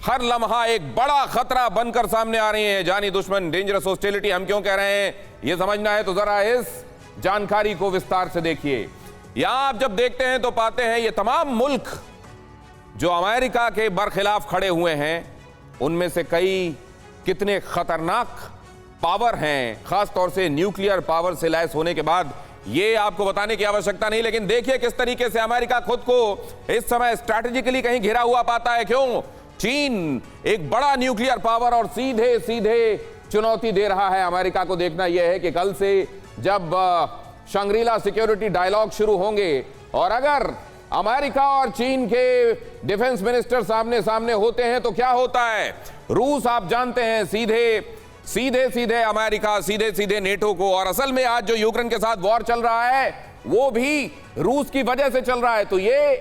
हर लम्हा एक बड़ा खतरा बनकर सामने आ रही है। जानी दुश्मन, डेंजरस हॉस्टिलिटी हम क्यों कह रहे हैं, यह समझना है तो जरा इस जानकारी को विस्तार से देखिए। यहां आप जब देखते हैं तो पाते हैं ये तमाम मुल्क जो अमेरिका के बरखिलाफ खड़े हुए हैं, उनमें से कई कितने खतरनाक पावर हैं, खासतौर से न्यूक्लियर पावर से लैस होने के बाद ये आपको बताने की आवश्यकता नहीं। लेकिन देखिए किस तरीके से अमेरिका खुद को इस समय स्ट्रैटेजिकली कहीं घिरा हुआ पाता है। क्यों? चीन एक बड़ा न्यूक्लियर पावर और सीधे सीधे चुनौती दे रहा है अमेरिका को। देखना यह है कि कल से जब शंग्रीला सिक्योरिटी डायलॉग शुरू होंगे और अगर अमेरिका और चीन के डिफेंस मिनिस्टर सामने सामने होते हैं तो क्या होता है। रूस आप जानते हैं सीधे सीधे अमेरिका, सीधे सीधे नेटो को, और असल में आज जो यूक्रेन के साथ वॉर चल रहा है वो भी रूस की वजह से चल रहा है। तो ये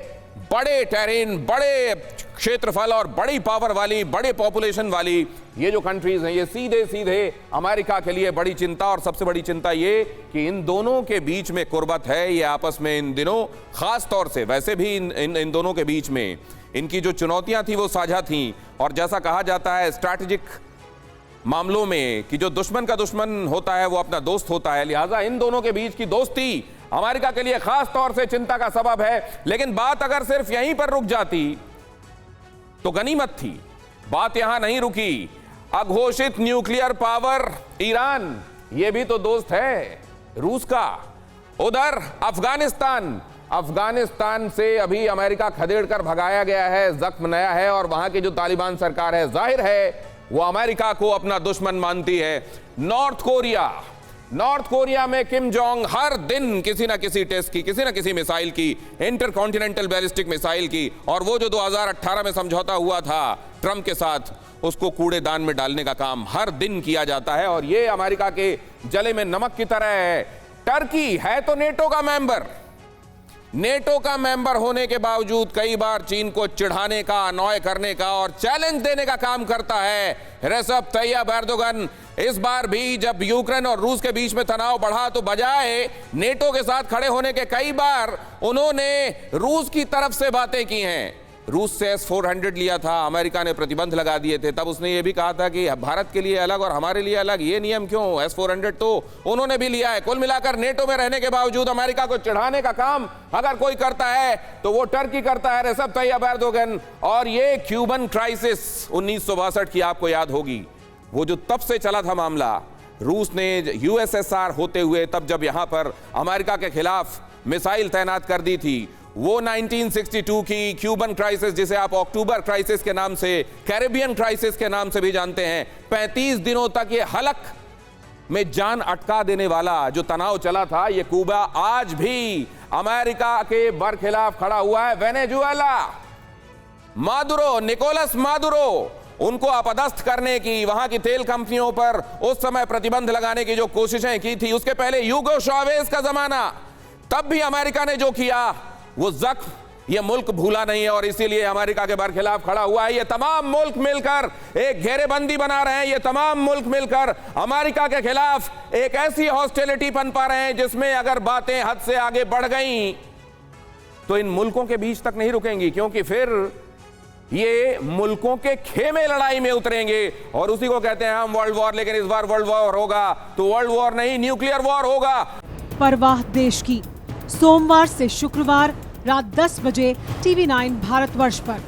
बड़े टेरेन, बड़े क्षेत्रफल और बड़ी पावर वाली, बड़े पॉपुलेशन वाली ये जो कंट्रीज हैं, ये सीधे सीधे अमेरिका के लिए बड़ी चिंता। और सबसे बड़ी चिंता ये कि इन दोनों के बीच में कुर्बत है। ये आपस में इन दिनों खास तौर से, वैसे भी इन दोनों के बीच में इनकी जो चुनौतियां थी वो साझा थी। और जैसा कहा जाता है स्ट्रैटेजिक मामलों में कि जो दुश्मन का दुश्मन होता है वो अपना दोस्त होता है, लिहाजा इन दोनों के बीच की दोस्ती अमेरिका के लिए खास तौर से चिंता का सबब है। लेकिन बात अगर सिर्फ यहीं पर रुक जाती तो गनीमत थी। बात यहां नहीं रुकी। अघोषित न्यूक्लियर पावर ईरान, ये भी तो दोस्त है रूस का। उधर अफगानिस्तान से अभी अमेरिका खदेड़ कर भगाया गया है, जख्म नया है, और वहां की जो तालिबान सरकार है जाहिर है वो अमेरिका को अपना दुश्मन मानती है। नॉर्थ कोरिया में किम जोंग हर दिन किसी ना किसी टेस्ट की, किसी ना किसी मिसाइल की, इंटरकॉन्टिनेंटल बैलिस्टिक मिसाइल की, और वो जो 2018 में समझौता हुआ था ट्रंप के साथ, उसको कूड़ेदान में डालने का काम हर दिन किया जाता है। और ये अमेरिका के जले में नमक की तरह है। टर्की है तो नेटो का मेंबर होने के बावजूद कई बार चीन को चिढ़ाने का, अनॉय करने का और चैलेंज देने का काम करता है रेसेप तैय्यप एर्दोगन। इस बार भी जब यूक्रेन और रूस के बीच में तनाव बढ़ा तो बजाय नेटो के साथ खड़े होने के कई बार उन्होंने रूस की तरफ से बातें की हैं। रूस से S-400 लिया था, अमेरिका ने प्रतिबंध लगा दिए थे, तब उसने ये भी कहा था कि भारत के लिए अलग और हमारे लिए अलग, ये नियम क्यों, S-400 तो उन्होंने भी लिया है। कुल मिलाकर नेटो में रहने के बावजूद अमेरिका को चिढ़ाने का काम अगर कोई करता है तो वो टर्की करता है, रेसेप तैय्यप एर्दोगन। और ये क्यूबन क्राइसिस 1962 की आपको याद होगी, वो जो तब से चला था मामला, रूस ने USSR होते हुए तब जब यहां पर अमेरिका के खिलाफ मिसाइल तैनात कर दी थी, वो 1962 की क्यूबन क्राइसिस, जिसे आप अक्टूबर क्राइसिस के नाम से, कैरेबियन क्राइसिस के नाम से भी जानते हैं, 35 दिनों तक ये हलक में जान अटका देने वाला जो तनाव चला था, ये क्यूबा आज भी अमेरिका के बरखिलाफ खड़ा हुआ है। वेनेजुएला, निकोलस मादुरो, उनको अपदस्थ करने की, वहां की तेल कंपनियों पर उस समय प्रतिबंध लगाने की जो कोशिशें की थी, उसके पहले यूगो चावेज का जमाना, तब भी अमेरिका ने जो किया वो जख्म ये मुल्क भूला नहीं है और इसीलिए अमेरिका के बरखिलाफ खड़ा हुआ है। ये तमाम मुल्क मिलकर एक घेरेबंदी बना रहे हैं, ये तमाम मुल्क मिलकर अमेरिका के खिलाफ एक ऐसी हॉस्टिलिटी पनपा रहे हैं जिसमें अगर बातें हद से आगे बढ़ गई तो इन मुल्कों के बीच तक नहीं रुकेंगी, क्योंकि फिर ये मुल्कों के खेमे लड़ाई में उतरेंगे। और उसी को कहते हैं हम वर्ल्ड वॉर। लेकिन इस बार वर्ल्ड वॉर होगा तो वर्ल्ड वॉर नहीं, न्यूक्लियर वॉर होगा। परवाह देश की, सोमवार से शुक्रवार रात 10 बजे TV9 भारतवर्ष पर।